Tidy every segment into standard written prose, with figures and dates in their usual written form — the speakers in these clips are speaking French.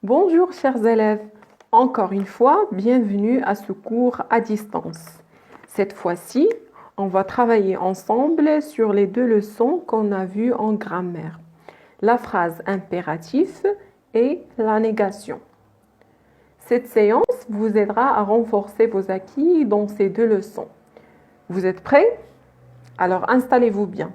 Bonjour chers élèves, encore une fois, bienvenue à ce cours à distance. Cette fois-ci, on va travailler ensemble sur les deux leçons qu'on a vues en grammaire. La phrase impératif et la négation. Cette séance vous aidera à renforcer vos acquis dans ces deux leçons. Vous êtes prêts? Alors installez-vous bien.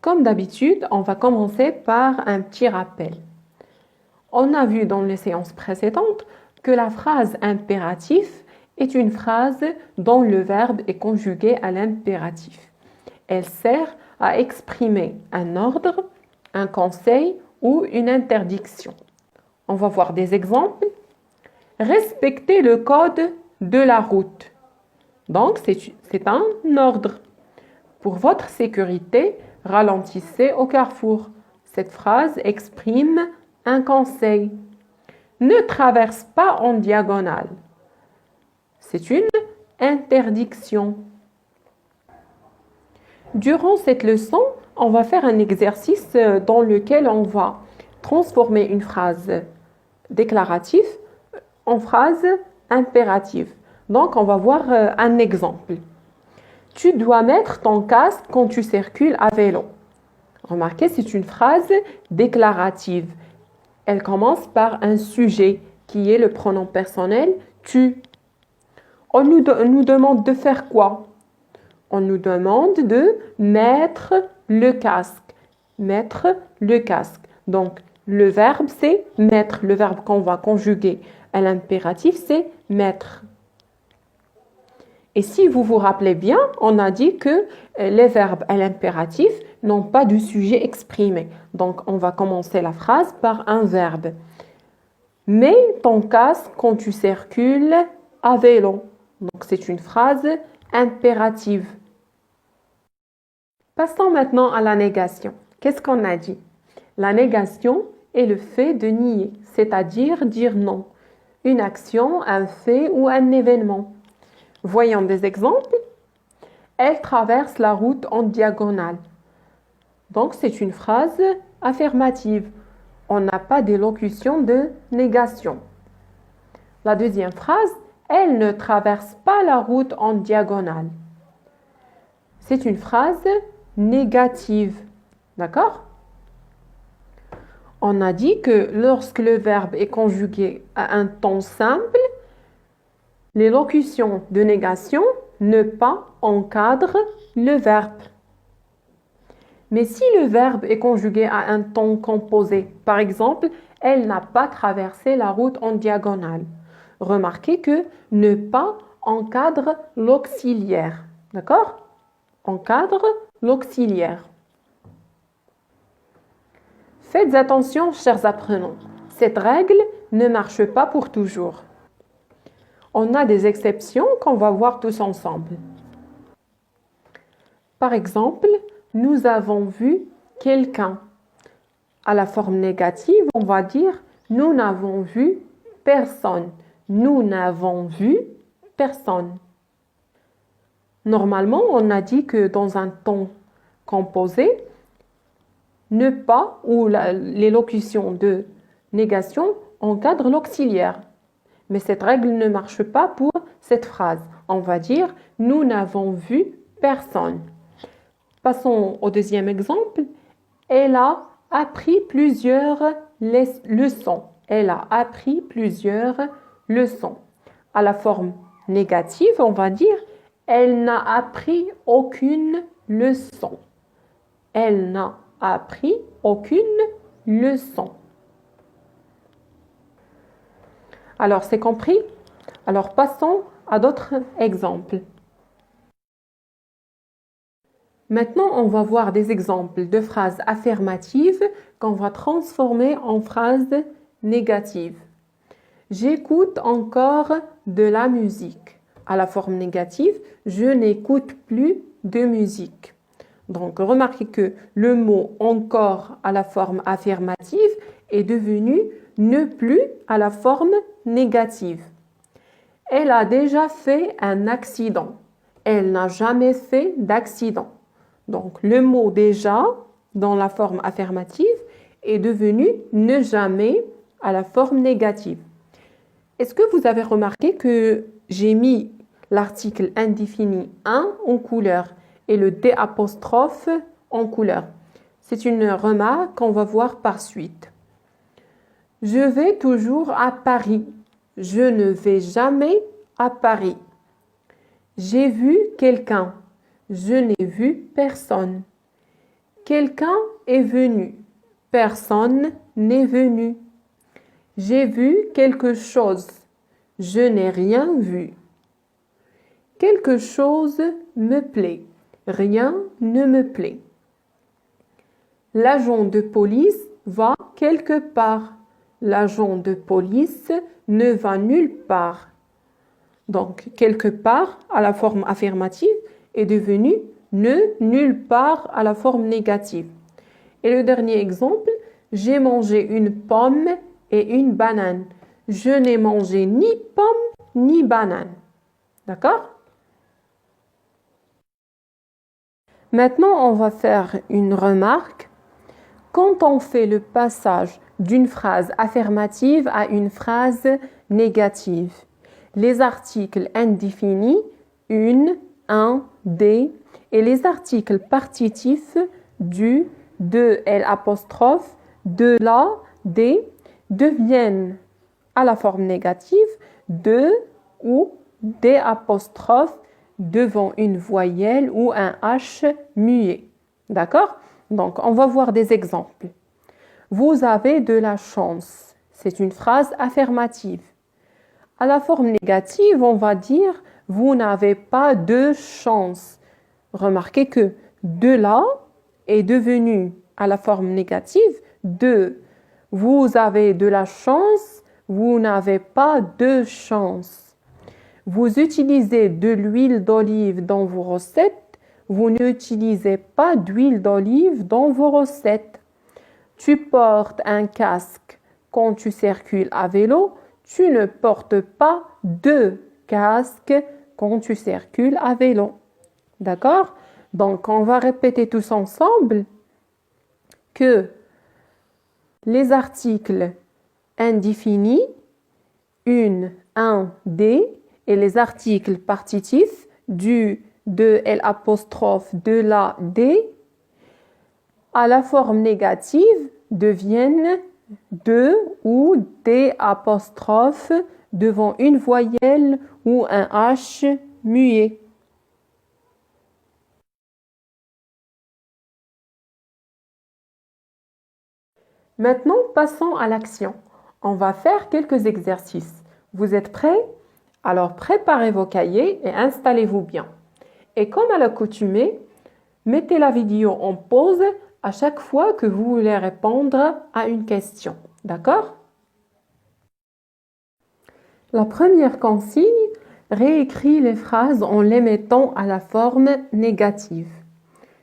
Comme d'habitude, on va commencer par un petit rappel. On a vu dans les séances précédentes que la phrase impératif est une phrase dont le verbe est conjugué à l'impératif. Elle sert à exprimer un ordre, un conseil ou une interdiction. On va voir des exemples. Respectez le code de la route. Donc, c'est un ordre. Pour votre sécurité, ralentissez au carrefour. Cette phrase exprime un conseil. Ne traverse pas en diagonale. C'est une interdiction. Durant cette leçon, on va faire un exercice dans lequel on va transformer une phrase déclarative en phrase impérative. Donc, on va voir un exemple. Tu dois mettre ton casque quand tu circules à vélo. Remarquez, c'est une phrase déclarative. Elle commence par un sujet qui est le pronom personnel tu. On nous demande de faire quoi? On nous demande de mettre le casque. Mettre le casque. Donc, le verbe, c'est mettre. Le verbe qu'on va conjuguer à l'impératif, c'est mettre. Et si vous vous rappelez bien, on a dit que les verbes à l'impératif n'ont pas de sujet exprimé. Donc, on va commencer la phrase par un verbe. Mets ton casque quand tu circules à vélo. Donc, c'est une phrase impérative. Passons maintenant à la négation. Qu'est-ce qu'on a dit? La négation est le fait de nier, c'est-à-dire dire non. Une action, un fait ou un événement. Voyons des exemples. Elle traverse la route en diagonale. Donc, c'est une phrase affirmative. On n'a pas d'élocution de négation. La deuxième phrase, elle ne traverse pas la route en diagonale. C'est une phrase négative. D'accord? On a dit que lorsque le verbe est conjugué à un temps simple, l'élocution de négation ne pas encadre le verbe. Mais si le verbe est conjugué à un temps composé, par exemple, elle n'a pas traversé la route en diagonale. Remarquez que ne pas encadre l'auxiliaire. D'accord? Encadre l'auxiliaire. Faites attention, chers apprenants. Cette règle ne marche pas pour toujours. On a des exceptions qu'on va voir tous ensemble. Par exemple, nous avons vu quelqu'un. À la forme négative, on va dire nous n'avons vu personne. Nous n'avons vu personne. Normalement, on a dit que dans un ton composé, ne pas ou l'élocution de négation encadre l'auxiliaire. Mais cette règle ne marche pas pour cette phrase. On va dire nous n'avons vu personne. Passons au deuxième exemple. Elle a appris plusieurs leçons. Elle a appris plusieurs leçons. À la forme négative, on va dire elle n'a appris aucune leçon. Elle n'a appris aucune leçon. Alors, c'est compris? Alors, passons à d'autres exemples. Maintenant, on va voir des exemples de phrases affirmatives qu'on va transformer en phrases négatives. J'écoute encore de la musique. À la forme négative, je n'écoute plus de musique. Donc, remarquez que le mot encore à la forme affirmative est devenu ne plus à la forme négative. Elle a déjà fait un accident. Elle n'a jamais fait d'accident. Donc, le mot déjà, dans la forme affirmative, est devenu ne jamais à la forme négative. Est-ce que vous avez remarqué que j'ai mis l'article indéfini un en couleur et le D' en couleur? C'est une remarque qu'on va voir par suite. Je vais toujours à Paris. Je ne vais jamais à Paris. J'ai vu quelqu'un. Je n'ai vu personne. Quelqu'un est venu. Personne n'est venu. J'ai vu quelque chose. Je n'ai rien vu. Quelque chose me plaît. Rien ne me plaît. L'agent de police va quelque part. L'agent de police ne va nulle part. Donc, quelque part, à la forme affirmative, est devenu ne nulle part à la forme négative. Et le dernier exemple, j'ai mangé une pomme et une banane. Je n'ai mangé ni pomme ni banane. D'accord? Maintenant, on va faire une remarque. Quand on fait le passage d'une phrase affirmative à une phrase négative, les articles indéfinis, une, un, des, et les articles partitifs du, de, l'apostrophe, de, la, des, deviennent à la forme négative de ou des apostrophes devant une voyelle ou un H muet. D'accord? Donc, on va voir des exemples. Vous avez de la chance. C'est une phrase affirmative. À la forme négative, on va dire vous n'avez pas de chance. Remarquez que de là est devenu à la forme négative de. Vous avez de la chance, vous n'avez pas de chance. Vous utilisez de l'huile d'olive dans vos recettes, vous n'utilisez pas d'huile d'olive dans vos recettes. Tu portes un casque quand tu circules à vélo, tu ne portes pas de casque quand tu circules à vélo. D'accord? Donc, on va répéter tous ensemble que les articles indéfinis, une, un, des, et les articles partitifs du, de, l'apostrophe, de, la, des, à la forme négative deviennent de ou des apostrophes devant une voyelle ou un H muet. Maintenant, passons à l'action. On va faire quelques exercices. Vous êtes prêts? Alors préparez vos cahiers et installez-vous bien. Et comme à l'accoutumée, mettez la vidéo en pause à chaque fois que vous voulez répondre à une question. D'accord? La première consigne, réécris les phrases en les mettant à la forme négative.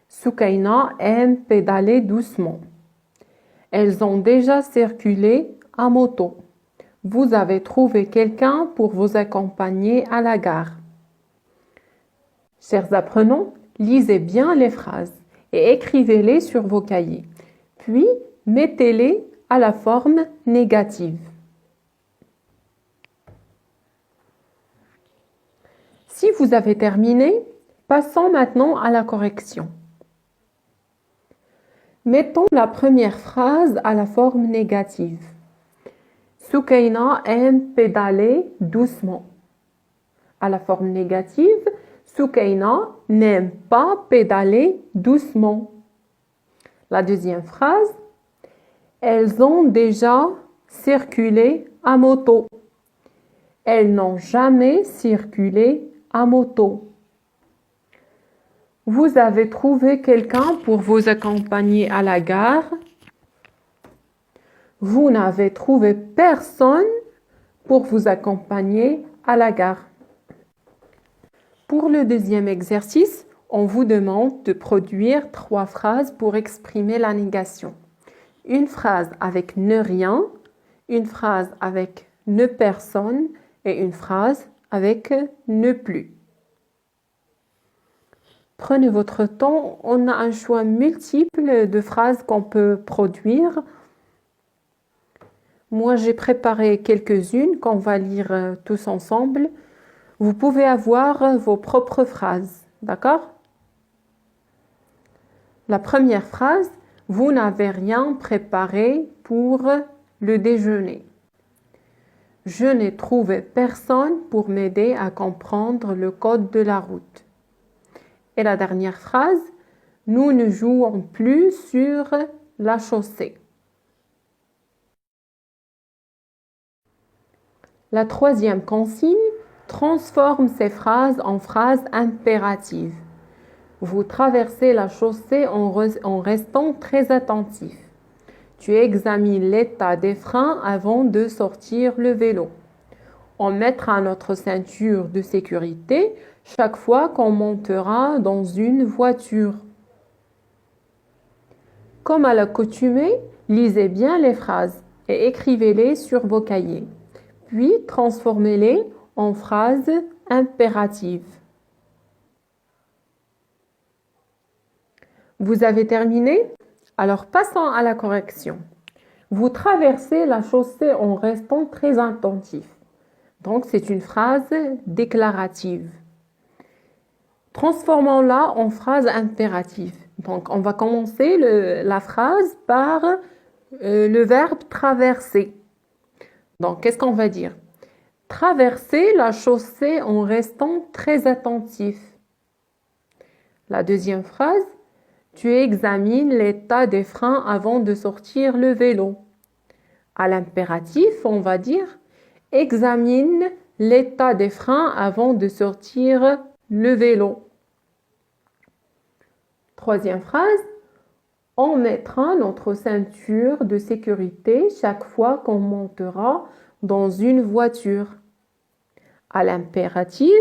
Soukaina aime pédaler doucement. Elles ont déjà circulé à moto. Vous avez trouvé quelqu'un pour vous accompagner à la gare. Chers apprenants, lisez bien les phrases et écrivez-les sur vos cahiers. Puis, mettez-les à la forme négative. Si vous avez terminé, passons maintenant à la correction. Mettons la première phrase à la forme négative. Soukaina aime pédaler doucement. À la forme négative, Soukaina n'aime pas pédaler doucement. La deuxième phrase, elles ont déjà circulé à moto. Elles n'ont jamais circulé à moto. Vous avez trouvé quelqu'un pour vous accompagner à la gare. Vous n'avez trouvé personne pour vous accompagner à la gare. Pour le deuxième exercice, on vous demande de produire 3 phrases pour exprimer la négation. Une phrase avec ne rien, une phrase avec ne personne et une phrase avec ne plus. Prenez votre temps, on a un choix multiple de phrases qu'on peut produire. Moi, j'ai préparé quelques-unes qu'on va lire tous ensemble. Vous pouvez avoir vos propres phrases, d'accord? La première phrase, vous n'avez rien préparé pour le déjeuner. Je n'ai trouvé personne pour m'aider à comprendre le code de la route. Et la dernière phrase, nous ne jouons plus sur la chaussée. La troisième consigne, transforme ces phrases en phrases impératives. Vous traversez la chaussée en restant très attentif. Tu examines l'état des freins avant de sortir le vélo. On mettra notre ceinture de sécurité chaque fois qu'on montera dans une voiture. Comme à l'accoutumée, lisez bien les phrases et écrivez-les sur vos cahiers. Puis transformez-les en phrases impératives. Vous avez terminé? Alors passons à la correction. Vous traversez la chaussée en restant très attentif. Donc c'est une phrase déclarative. Transformons-la en phrase impérative. Donc on va commencer la phrase par le verbe traverser. Donc qu'est-ce qu'on va dire? Traverser la chaussée en restant très attentif. La deuxième phrase, tu examines l'état des freins avant de sortir le vélo. À l'impératif, on va dire examine l'état des freins avant de sortir le vélo. Troisième phrase, on mettra notre ceinture de sécurité chaque fois qu'on montera dans une voiture. À l'impératif,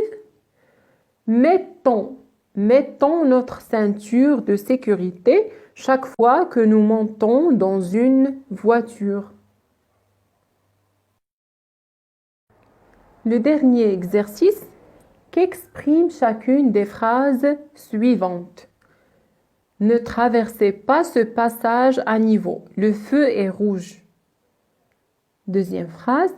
mettons notre ceinture de sécurité chaque fois que nous montons dans une voiture. Le dernier exercice, qu'exprime chacune des phrases suivantes. Ne traversez pas ce passage à niveau, le feu est rouge. Deuxième phrase,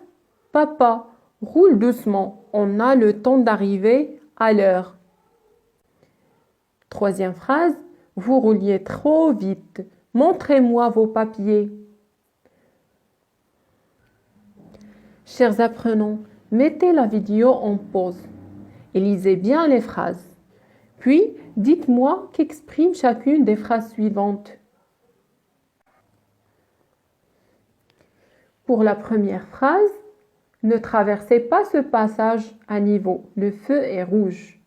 papa, roule doucement, on a le temps d'arriver à l'heure. Troisième phrase, vous rouliez trop vite, montrez-moi vos papiers. Chers apprenants, mettez la vidéo en pause et lisez bien les phrases. Puis, dites-moi qu'exprime chacune des phrases suivantes. Pour la première phrase, ne traversez pas ce passage à niveau, le feu est rouge.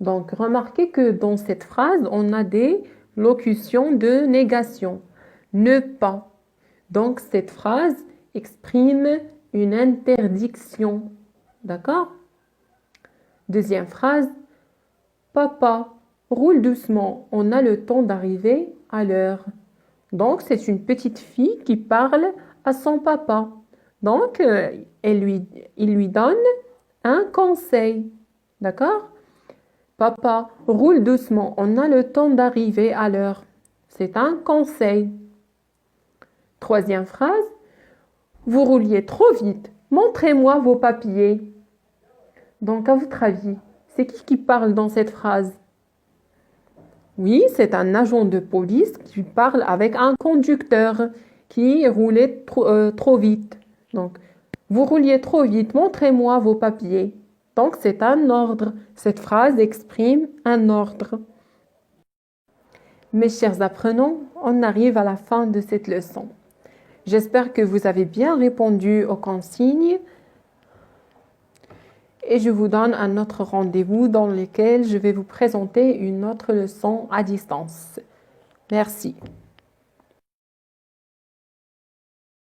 Donc, remarquez que dans cette phrase, on a des locutions de négation. Ne pas. Donc, cette phrase exprime une interdiction. D'accord? Deuxième phrase, papa, roule doucement, on a le temps d'arriver à l'heure. Donc, c'est une petite fille qui parle à son papa. Donc, il lui donne un conseil. D'accord? Papa, roule doucement, on a le temps d'arriver à l'heure. C'est un conseil. Troisième phrase, vous rouliez trop vite, montrez-moi vos papiers. Donc, à votre avis, c'est qui parle dans cette phrase? Oui, c'est un agent de police qui parle avec un conducteur qui roulait trop vite. Donc, vous rouliez trop vite, montrez-moi vos papiers. Donc, c'est un ordre. Cette phrase exprime un ordre. Mes chers apprenants, on arrive à la fin de cette leçon. J'espère que vous avez bien répondu aux consignes et je vous donne un autre rendez-vous dans lequel je vais vous présenter une autre leçon à distance. Merci.